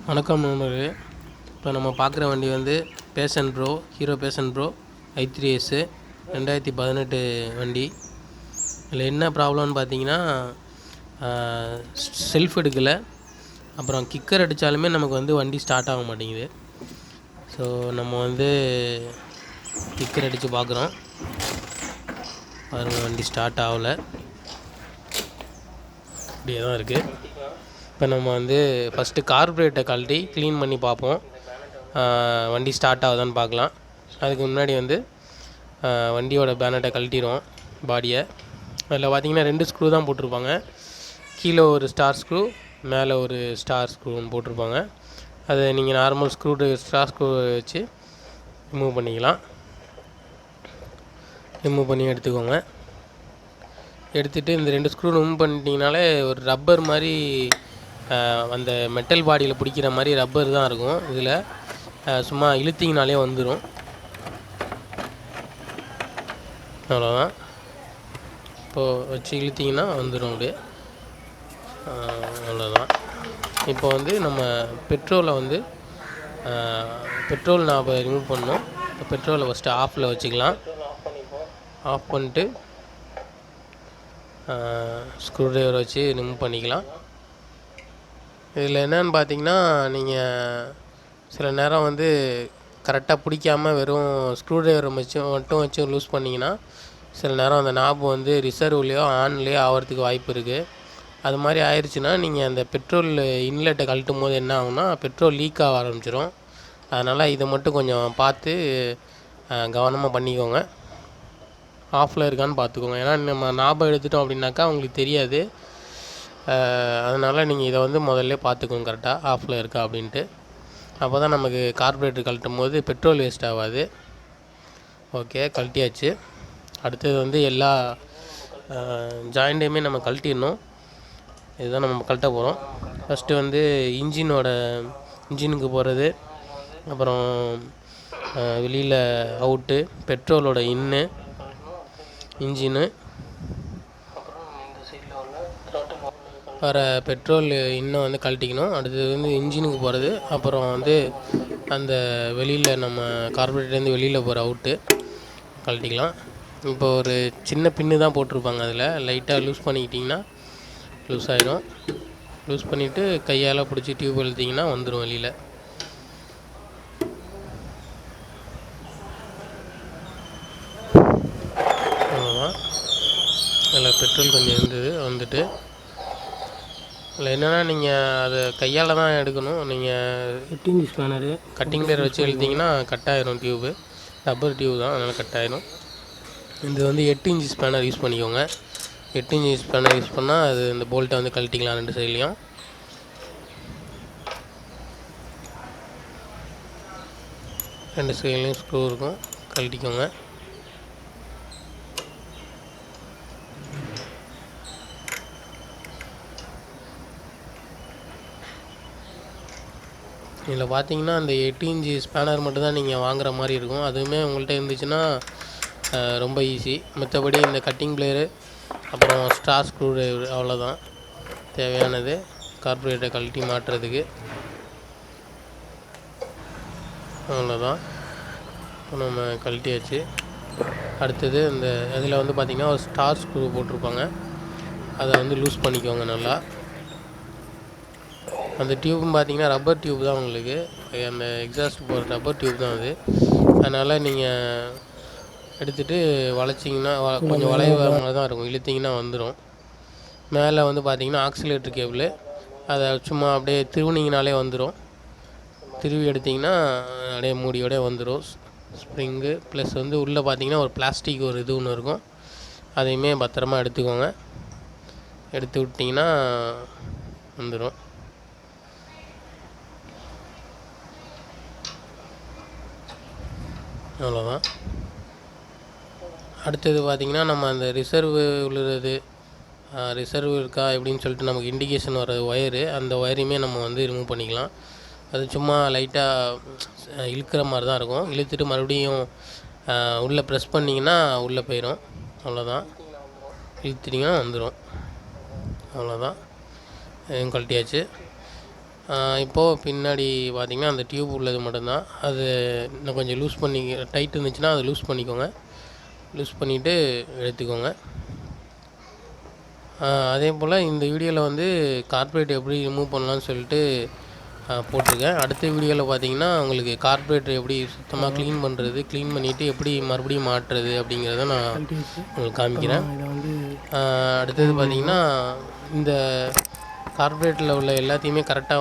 வணக்கம் நண்பர்களே. இப்போ நம்ம பார்க்குற வண்டி வந்து Passion Pro, Hero Passion Pro i3s 2018 வண்டி. இதில் என்ன ப்ராப்ளம்னு பார்த்தீங்கன்னா, செல்ஃப் எடுக்கலை, அப்புறம் கிக்கர் அடித்தாலுமே நமக்கு வந்து வண்டி ஸ்டார்ட் ஆக மாட்டேங்குது. ஸோ நம்ம வந்து கிக்கர் அடித்து பார்க்குறோம், பாருங்கள் வண்டி ஸ்டார்ட் ஆகலை, இப்படியே தான் இருக்குது. இப்போ நம்ம வந்து ஃபஸ்ட்டு கார்பரேட்டை கழட்டி க்ளீன் பண்ணி பார்ப்போம், வண்டி ஸ்டார்ட் ஆகுதான்னு பார்க்கலாம். அதுக்கு முன்னாடி வந்து வண்டியோட பேனட்டை கழட்டிடுவோம், பாடியை. அதில் பார்த்திங்கன்னா 2 ஸ்க்ரூ தான் போட்டிருப்பாங்க. கீழே ஒரு ஸ்டார் ஸ்க்ரூ, மேலே ஒரு ஸ்டார் ஸ்க்ரூன்னு போட்டிருப்பாங்க. அதை நீங்கள் நார்மல் ஸ்டார் ஸ்க்ரூ வச்சு ரிமூவ் பண்ணிக்கலாம். ரிமூவ் பண்ணி எடுத்துக்கோங்க. எடுத்துகிட்டு இந்த 2 ஸ்க்ரூ ரிமூவ் பண்ணிட்டீங்கனாலே ஒரு ரப்பர் மாதிரி, அந்த மெட்டல் பாடியில் பிடிக்கிற மாதிரி ரப்பர் தான் இருக்கும். இதில் சும்மா இழுத்திங்கனாலே வந்துடும், அவ்வளோதான். இப்போது வச்சு இழுத்திங்கன்னா வந்துடும் அப்படியே, அவ்வளோதான். இப்போ வந்து நம்ம பெட்ரோலை வந்து பெட்ரோல் நாபை ரிமூவ் பண்ணோம். இப்போ பெட்ரோலை ஃபஸ்ட்டு ஆஃபில் வச்சுக்கலாம். ஆஃப் பண்ணிட்டு ஸ்க்ரூ ட்ரைவர் வச்சு ரிமூவ் பண்ணிக்கலாம். இதில் என்னென்னு பார்த்தீங்கன்னா, நீங்கள் சில நேரம் வந்து கரெக்டாக பிடிக்காமல் வெறும் ஸ்க்ரூ ட்ரைவரை மட்டும் வச்சு லூஸ் பண்ணிங்கன்னா, சில நேரம் அந்த நாபு வந்து ரிசர்வ்லேயோ ஆன்லேயோ ஆகிறதுக்கு வாய்ப்பு இருக்குது. அது மாதிரி ஆயிடுச்சுன்னா, நீங்கள் அந்த பெட்ரோல் இன்லெட்டை கழட்டும் போது என்ன ஆகும்னா, பெட்ரோல் லீக் ஆக ஆரம்பிச்சிடும். அதனால் இதை மட்டும் கொஞ்சம் பார்த்து கவனமாக பண்ணிக்கோங்க. ஆஃபில் இருக்கான்னு பார்த்துக்கோங்க. ஏன்னா நம்ம நாபை எடுத்துட்டோம் அப்படின்னாக்கா உங்களுக்கு தெரியாது. அதனால் நீங்கள் இதை வந்து முதல்ல பார்த்துக்கோங்க கரெக்டாக ஆஃபில் இருக்கா அப்படின்ட்டு. அப்போ தான் நமக்கு கார்பரேட்டர் கழட்டும் போது பெட்ரோல் வேஸ்ட் ஆகாது. ஓகே, கழட்டியாச்சு. அடுத்தது வந்து எல்லா ஜாயிண்ட்டையுமே நம்ம கழட்டிடணும். இதுதான் நம்ம கழட்ட போகிறோம். ஃபஸ்ட்டு வந்து இன்ஜினுக்கு போகிறது, அப்புறம் வெளியில் அவுட்டு, பெட்ரோலோட இன்ஜினு, வர பெட்ரோல் இன்னும் வந்து கழட்டிக்கணும். அடுத்தது வந்து இன்ஜினுக்கு போகிறது, அப்புறம் வந்து அந்த வெளியில் நம்ம கார்பரேட்டர்லேருந்து வெளியில் போகிற அவுட்டு கழட்டிக்கலாம். இப்போ ஒரு சின்ன பின்னு தான் போட்டிருப்பாங்க, அதில் லைட்டாக லூஸ் பண்ணிக்கிட்டிங்கன்னா லூஸ் ஆகிடும். லூஸ் பண்ணிவிட்டு கையால் பிடிச்சி டியூப் இழுத்திங்கன்னா வந்துடும் வெளியில். அவ்வளோதான். அதில் பெட்ரோல் கொஞ்சம் இருந்தது, வந்துட்டு இல்லை என்னென்னா நீங்கள் அதை கையால் தான் எடுக்கணும். நீங்கள் 8 இன்ச் ஸ்பேனரு கட்டிங் பிளேயர் வச்சு எழுதிங்கன்னா கட் ஆயிரும். டியூபு ரப்பர் டியூப் தான், அதனால் கட் ஆயிரும். இது வந்து 8 இன்ச் ஸ்பேனர் யூஸ் பண்ணிக்கோங்க. 8 இன்ச் ஸ்பேனர் யூஸ் பண்ணால் அது இந்த போல்ட்டை வந்து கழட்டிக்கலாம் 2 சைட்லேயும். ரெண்டு சைட்லேயும் ஸ்க்ரூ இருக்கும், கழட்டிக்கோங்க. இதில் பார்த்தீங்கன்னா அந்த 8 இன்ச் ஸ்பேனர் மட்டும் தான் நீங்கள் வாங்குகிற மாதிரி இருக்கும். அதுவுமே உங்கள்கிட்ட இருந்துச்சுன்னா ரொம்ப ஈஸி. மற்றபடி இந்த கட்டிங் பிளேயரு, அப்புறம் ஸ்டார் ஸ்க்ரூ ட்ரைவர், அவ்வளோதான் தேவையானது கார்பரேட்டரை கழட்டி மாட்டுறதுக்கு. அவ்வளோதான், நம்ம கழட்டியாச்சு. அடுத்தது இந்த இதில் வந்து பார்த்திங்கன்னா ஒரு ஸ்டார் ஸ்க்ரூ போட்டிருப்பாங்க, அதை வந்து லூஸ் பண்ணிக்கோங்க நல்லா. அந்த டியூப்பும் பார்த்திங்கன்னா ரப்பர் டியூப் தான், உங்களுக்கு அந்த எக்ஸாஸ்ட் போகிற ரப்பர் டியூப் தான் அது. அதனால் நீங்கள் எடுத்துகிட்டு வளைச்சிங்கன்னா கொஞ்சம் வளைவாக தான் இருக்கும், இழுத்திங்கன்னா வந்துடும். மேலே வந்து பார்த்திங்கன்னா ஆக்சிலேட்டர் கேபிள், அதை சும்மா அப்படியே திருவினிங்கனாலே வந்துடும். திருவி எடுத்திங்கன்னா அப்படியே மூடியோடய வந்துடும் ஸ்ப்ரிங்கு. ப்ளஸ் வந்து உள்ளே பார்த்திங்கன்னா ஒரு பிளாஸ்டிக் ஒரு இது ஒன்று இருக்கும், அதையுமே பத்திரமா எடுத்துக்கோங்க. எடுத்து விட்டிங்கன்னா வந்துடும். அவ்வளோதான். அடுத்தது பார்த்திங்கன்னா நம்ம அந்த ரிசர்வ் உள்ளது, ரிசர்வ் இருக்கா எப்படின்னு சொல்லிட்டு நமக்கு இண்டிகேஷன் வர ஒயரு, அந்த ஒயரையுமே நம்ம வந்து ரிமூவ் பண்ணிக்கலாம். அது சும்மா லைட்டாக இழுக்கிற மாதிரி தான் இருக்கும். இழுத்துட்டு மறுபடியும் உள்ளே ப்ரெஸ் பண்ணிங்கன்னா உள்ளே போயிடும். அவ்வளோதான், இழுத்துட்டிங்கன்னா வந்துடும். அவ்வளோதான், கழட்டியாச்சு. இப்போது பின்னாடி பார்த்திங்கன்னா அந்த டியூப் உள்ளது மட்டும்தான். அது இன்னும் கொஞ்சம் லூஸ் பண்ணி டைட் இருந்துச்சுன்னா அதை லூஸ் பண்ணிக்கோங்க. லூஸ் பண்ணிவிட்டு எடுத்துக்கோங்க. அதே போல் இந்த வீடியோவில் வந்து கார்பரேட் எப்படி ரிமூவ் பண்ணலான்னு சொல்லிட்டு போட்டிருக்கேன். அடுத்த வீடியோவில் பார்த்தீங்கன்னா உங்களுக்கு கார்பரேட்டர் எப்படி சுத்தமாக க்ளீன் பண்ணுறது, க்ளீன் பண்ணிவிட்டு எப்படி மறுபடியும் மாட்டுறது அப்படிங்கிறத நான் உங்களுக்கு காமிக்கிறேன். அடுத்தது பார்த்திங்கன்னா இந்த கார்பரேட்டரில் உள்ள எல்லாத்தையுமே கரெக்டாக